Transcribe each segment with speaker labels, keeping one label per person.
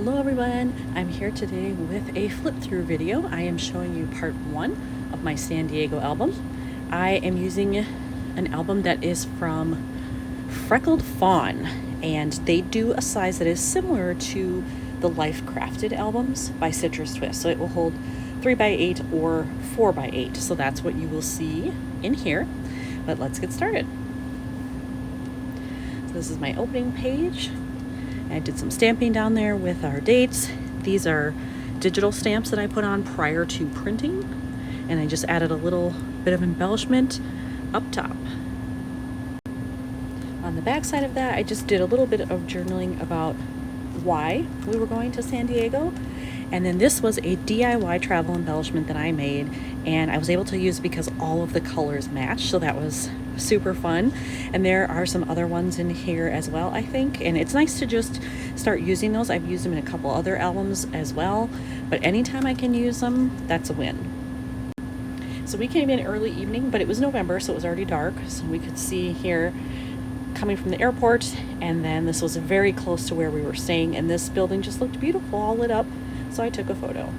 Speaker 1: Hello everyone, I'm here today with a flip-through video. I am showing you part 1 of my San Diego album. I am using an album that is from Freckled Fawn, and they do a size that is similar to the Life Crafted albums by Citrus Twist. So it will hold 3x8 or 4x8. So that's what you will see in here. But let's get started. So this is my opening page. I did some stamping down there with our dates. These are digital stamps that I put on prior to printing, and I just added a little bit of embellishment up top. On the back side of that, I just did a little bit of journaling about why we were going to San Diego. And then this was a DIY travel embellishment that I made, and I was able to use because all of the colors match, so that was super fun. And there are some other ones in here as well, I think, and it's nice to just start using those. I've used them in a couple other albums as well, but anytime I can use them, that's a win. So we came in early evening, but it was November, so it was already dark, so we could see here coming from the airport, and then this was very close to where we were staying, and this building just looked beautiful, all lit up, so I took a photo.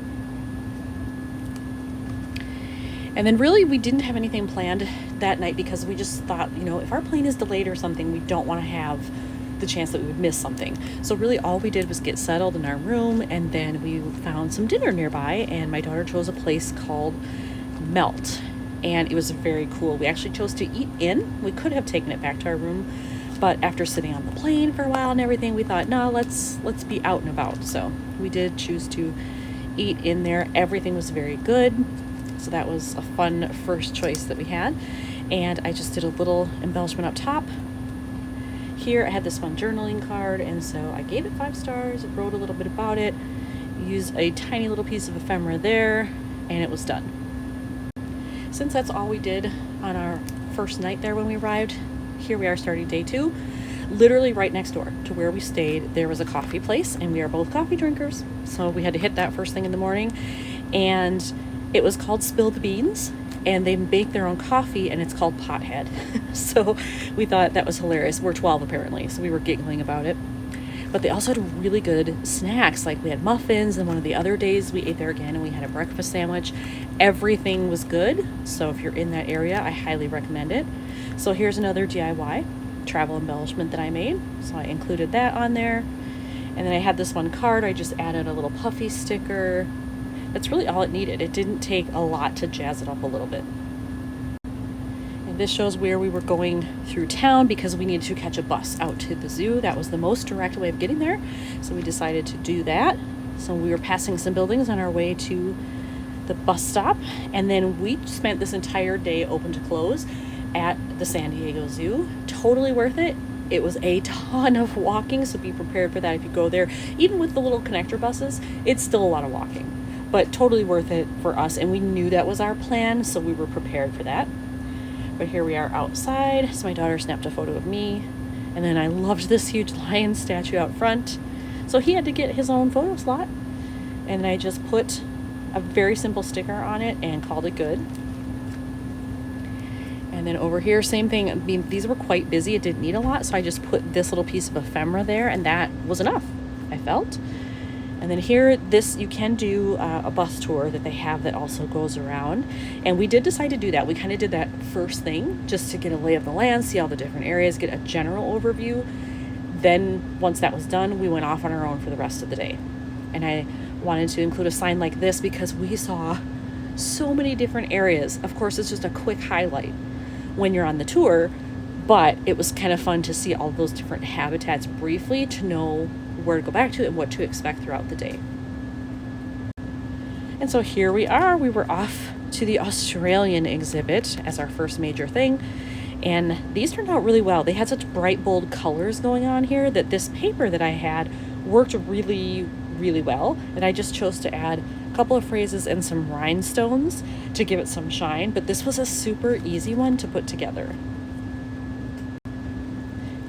Speaker 1: And then really we didn't have anything planned that night because we just thought, you know, if our plane is delayed or something, we don't want to have the chance that we would miss something. So really all we did was get settled in our room, and then we found some dinner nearby, and my daughter chose a place called Melt, and it was very cool. We actually chose to eat in. We could have taken it back to our room, but after sitting on the plane for a while and everything, we thought, no, let's be out and about. So we did choose to eat in there. Everything was very good. So that was a fun first choice that we had. And I just did a little embellishment up top. Here I had this fun journaling card, and so I gave it 5 stars, wrote a little bit about it, used a tiny little piece of ephemera there, and it was done. Since that's all we did on our first night there when we arrived, here we are starting day 2. Literally right next door to where we stayed, there was a coffee place, and we are both coffee drinkers. So we had to hit that first thing in the morning. And it was called Spill the Beans, and they make their own coffee, and it's called Pothead. So we thought that was hilarious. We're 12 apparently, so we were giggling about it. But they also had really good snacks. Like we had muffins, and one of the other days we ate there again and we had a breakfast sandwich. Everything was good. So if you're in that area, I highly recommend it. So here's another DIY travel embellishment that I made. So I included that on there. And then I had this one card. I just added a little puffy sticker. That's really all it needed. It didn't take a lot to jazz it up a little bit. And this shows where we were going through town because we needed to catch a bus out to the zoo. That was the most direct way of getting there. So we decided to do that. So we were passing some buildings on our way to the bus stop. And then we spent this entire day open to close at the San Diego Zoo. Totally worth it. It was a ton of walking, so be prepared for that if you go there. Even with the little connector buses, it's still a lot of walking. But totally worth it for us, and we knew that was our plan, so we were prepared for that. But here we are outside, so my daughter snapped a photo of me, and then I loved this huge lion statue out front, so he had to get his own photo slot, and then I just put a very simple sticker on it and called it good. And then over here, same thing. I mean, these were quite busy, it didn't need a lot, so I just put this little piece of ephemera there, and that was enough, I felt. And then here, this, you can do a bus tour that they have that also goes around. And we did decide to do that. We kind of did that first thing just to get a lay of the land, see all the different areas, get a general overview. Then once that was done, we went off on our own for the rest of the day. And I wanted to include a sign like this because we saw so many different areas. Of course, it's just a quick highlight when you're on the tour, but it was kind of fun to see all those different habitats briefly to know where to go back to and what to expect throughout the day. And so here we are. We were off to the Australian exhibit as our first major thing, and these turned out really well. They had such bright, bold colors going on here that this paper that I had worked really, really well, and I just chose to add a couple of phrases and some rhinestones to give it some shine, but this was a super easy one to put together.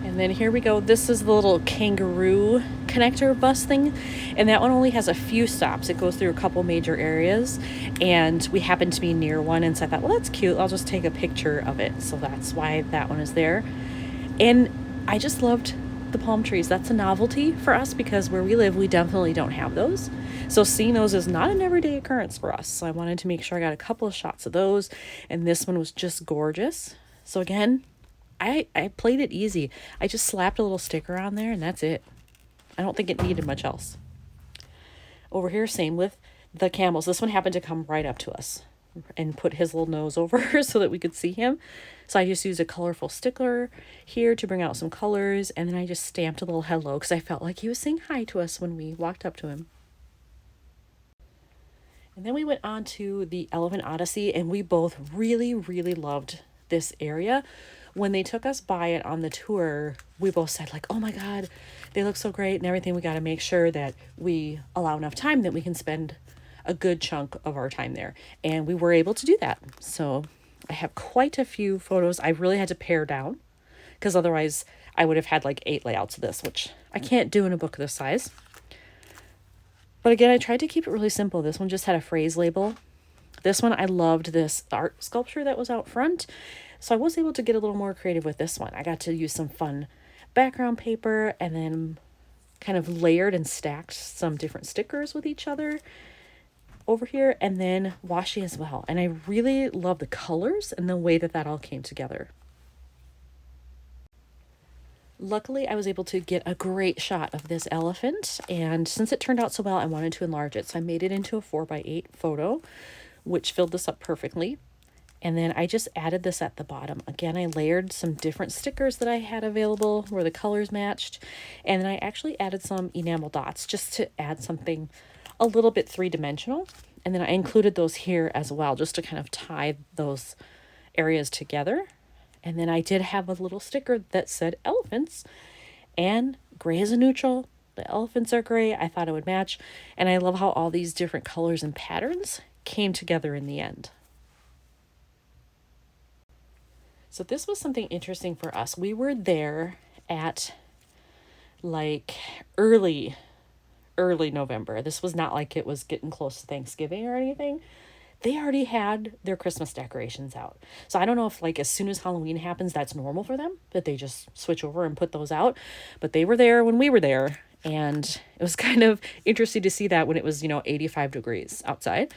Speaker 1: And then here we go. This is the little kangaroo connector bus thing, and that one only has a few stops. It goes through a couple major areas, and we happened to be near one, and so I thought, well, that's cute. I'll just take a picture of it. So that's why that one is there. And I just loved the palm trees. That's a novelty for us because where we live, we definitely don't have those. So seeing those is not an everyday occurrence for us. So I wanted to make sure I got a couple of shots of those. And this one was just gorgeous. So again, I played it easy. I just slapped a little sticker on there and that's it. I don't think it needed much else. Over here, same with the camels. This one happened to come right up to us and put his little nose over so that we could see him. So I just used a colorful sticker here to bring out some colors. And then I just stamped a little hello because I felt like he was saying hi to us when we walked up to him. And then we went on to the Elephant Odyssey, and we both really, really loved this area. When they took us by it on the tour, we both said like, oh my God, they look so great and everything. We got to make sure that we allow enough time that we can spend a good chunk of our time there. And we were able to do that. So I have quite a few photos. I really had to pare down because otherwise I would have had like 8 layouts of this, which I can't do in a book this size. But again, I tried to keep it really simple. This one just had a phrase label. This one, I loved this art sculpture that was out front. So I was able to get a little more creative with this one. I got to use some fun background paper and then kind of layered and stacked some different stickers with each other over here, and then washi as well. And I really love the colors and the way that that all came together. Luckily, I was able to get a great shot of this elephant, and since it turned out so well, I wanted to enlarge it. So I made it into a 4x8 photo, which filled this up perfectly. And then I just added this at the bottom. Again, I layered some different stickers that I had available where the colors matched. And then I actually added some enamel dots just to add something a little bit 3-dimensional. And then I included those here as well, just to kind of tie those areas together. And then I did have a little sticker that said elephants, and gray is a neutral. The elephants are gray. I thought it would match. And I love how all these different colors and patterns came together in the end. So this was something interesting for us. We were there at like early November. This was not like it was getting close to Thanksgiving or anything. They already had their Christmas decorations out. So I don't know if like as soon as Halloween happens, that's normal for them, that they just switch over and put those out. But they were there when we were there. And it was kind of interesting to see that when it was, 85 degrees outside.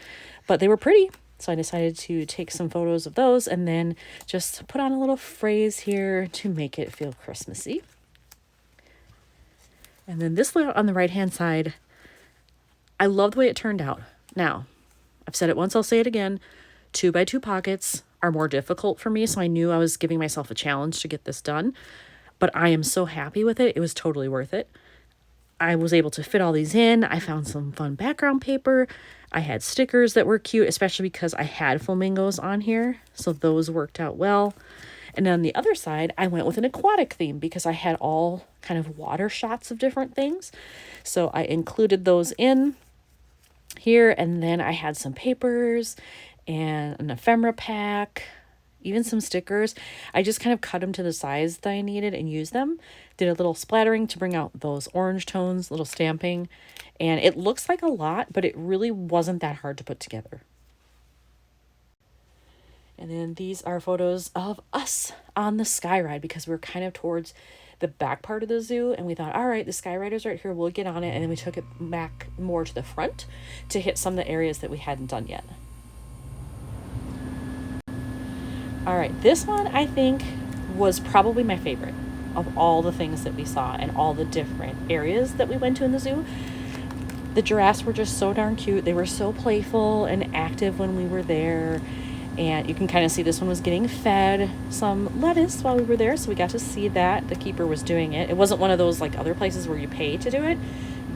Speaker 1: But they were pretty. So I decided to take some photos of those and then just put on a little phrase here to make it feel Christmassy. And then this layout on the right-hand side, I love the way it turned out. Now, I've said it once, I'll say it again. 2x2 pockets are more difficult for me, so I knew I was giving myself a challenge to get this done. But I am so happy with it. It was totally worth it. I was able to fit all these in. I found some fun background paper. I had stickers that were cute, especially because I had flamingos on here. So those worked out well. And on the other side, I went with an aquatic theme because I had all kind of water shots of different things. So I included those in here. And then I had some papers and an ephemera pack, even some stickers. I just kind of cut them to the size that I needed and used them. Did a little splattering to bring out those orange tones, little stamping. And it looks like a lot, but it really wasn't that hard to put together. And then these are photos of us on the sky ride because we were kind of towards the back part of the zoo. And we thought, all right, the sky rider's right here. We'll get on it. And then we took it back more to the front to hit some of the areas that we hadn't done yet. All right, this one I think was probably my favorite of all the things that we saw and all the different areas that we went to in the zoo. The giraffes were just so darn cute. They were so playful and active when we were there. And you can kind of see this one was getting fed some lettuce while we were there. So we got to see that. The keeper was doing it. It wasn't one of those like other places where you pay to do it.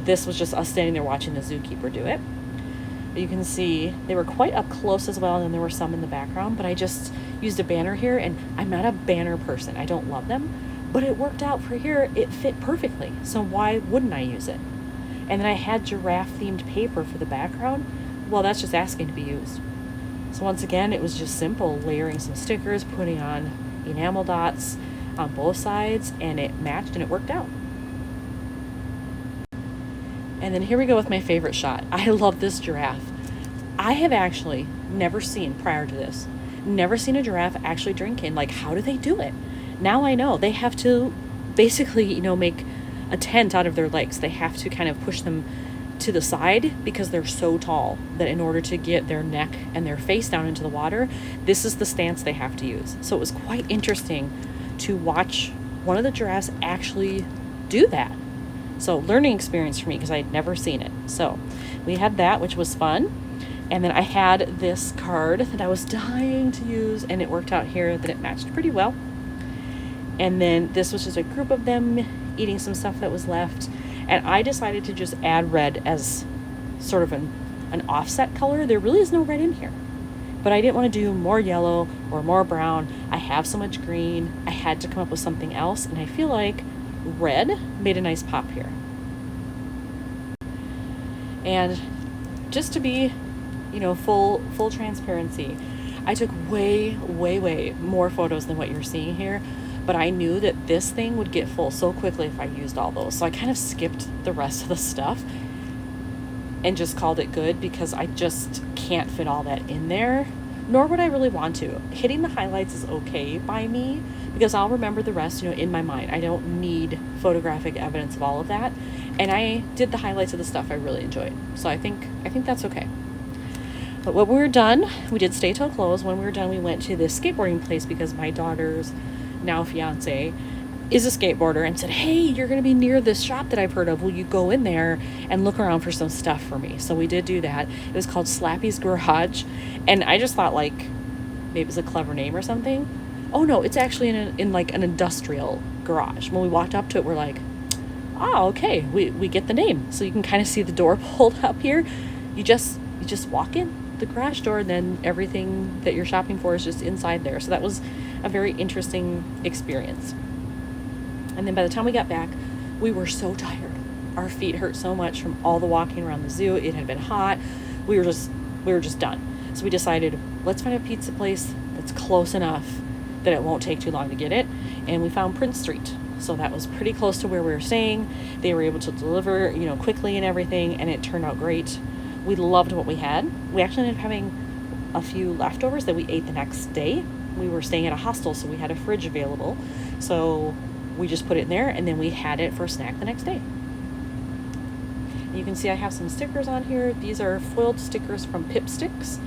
Speaker 1: This was just us standing there watching the zookeeper do it. But you can see they were quite up close as well. And then there were some in the background. But I just used a banner here. And I'm not a banner person. I don't love them. But it worked out for here. It fit perfectly. So why wouldn't I use it? And then I had giraffe-themed paper for the background. Well, that's just asking to be used. So once again, it was just simple, layering some stickers, putting on enamel dots on both sides, and it matched and it worked out. And then here we go with my favorite shot. I love this giraffe. I have actually never seen, prior to this, never seen a giraffe actually drinking. Like, how do they do it? Now I know. They have to basically, you know, make a tent out of their legs. They have to kind of push them to the side because they're so tall that in order to get their neck and their face down into the water, this is the stance they have to use. So it was quite interesting to watch one of the giraffes actually do that. So learning experience for me because I had never seen it. So we had that, which was fun. And then I had this card that I was dying to use, and it worked out here that it matched pretty well. And then this was just a group of them eating some stuff that was left. And I decided to just add red as sort of an offset color. There really is no red in here. But I didn't want to do more yellow or more brown. I have so much green. I had to come up with something else. And I feel like red made a nice pop here. And just to be, you know, full transparency, I took way more photos than what you're seeing here. But I knew that this thing would get full so quickly if I used all those. So I kind of skipped the rest of the stuff and just called it good because I just can't fit all that in there, nor would I really want to. Hitting the highlights is okay by me because I'll remember the rest, you know, in my mind. I don't need photographic evidence of all of that. And I did the highlights of the stuff I really enjoyed. So I think that's okay. But when we were done, we did stay till close. When we were done, we went to this skateboarding place because my daughter's now fiance is a skateboarder and said, hey, you're going to be near this shop that I've heard of. Will you go in there and look around for some stuff for me? So we did do that. It was called Slappy's Garage. And I just thought like maybe it was a clever name or something. Oh no, it's actually in like an industrial garage. When we walked up to it, we're like, oh, okay, we get the name. So you can kind of see the door pulled up here. You just walk in the garage door, and then everything that you're shopping for is just inside there. So that was a very interesting experience. And then by the time we got back, we were so tired. Our feet hurt so much from all the walking around the zoo. It had been hot. We were just done. So we decided, let's find a pizza place that's close enough that it won't take too long to get it. And we found Prince Street. So that was pretty close to where we were staying. They were able to deliver, you know, quickly and everything, and it turned out great. We loved what we had. We actually ended up having a few leftovers that we ate the next day. We were staying at a hostel, so we had a fridge available. So we just put it in there, and then we had it for a snack the next day. You can see I have some stickers on here. These are foiled stickers from Pip Sticks.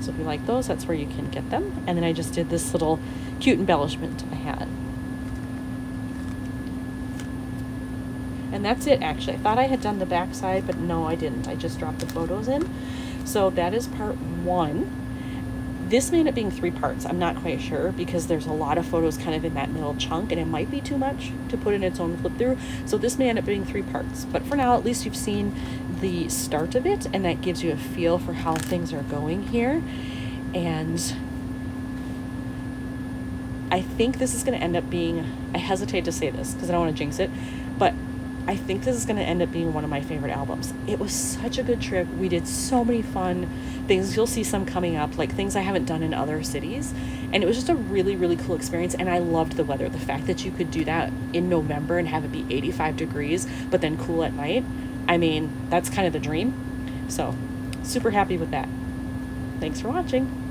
Speaker 1: So if you like those, that's where you can get them. And then I just did this little cute embellishment I had. And that's it, actually. I thought I had done the back side, but no, I didn't. I just dropped the photos in. So that is part 1. This may end up being 3 parts. I'm not quite sure because there's a lot of photos kind of in that middle chunk, and it might be too much to put in its own flip through. So this may end up being 3 parts. But for now, at least you've seen the start of it, and that gives you a feel for how things are going here. And I think this is going to end up being, I hesitate to say this because I don't want to jinx it, but I think this is going to end up being one of my favorite albums. It was such a good trip. We did so many fun things. You'll see some coming up, like things I haven't done in other cities. And it was just a really cool experience. And I loved the weather. The fact that you could do that in November and have it be 85 degrees, but then cool at night. I mean, that's kind of the dream. So super happy with that. Thanks for watching.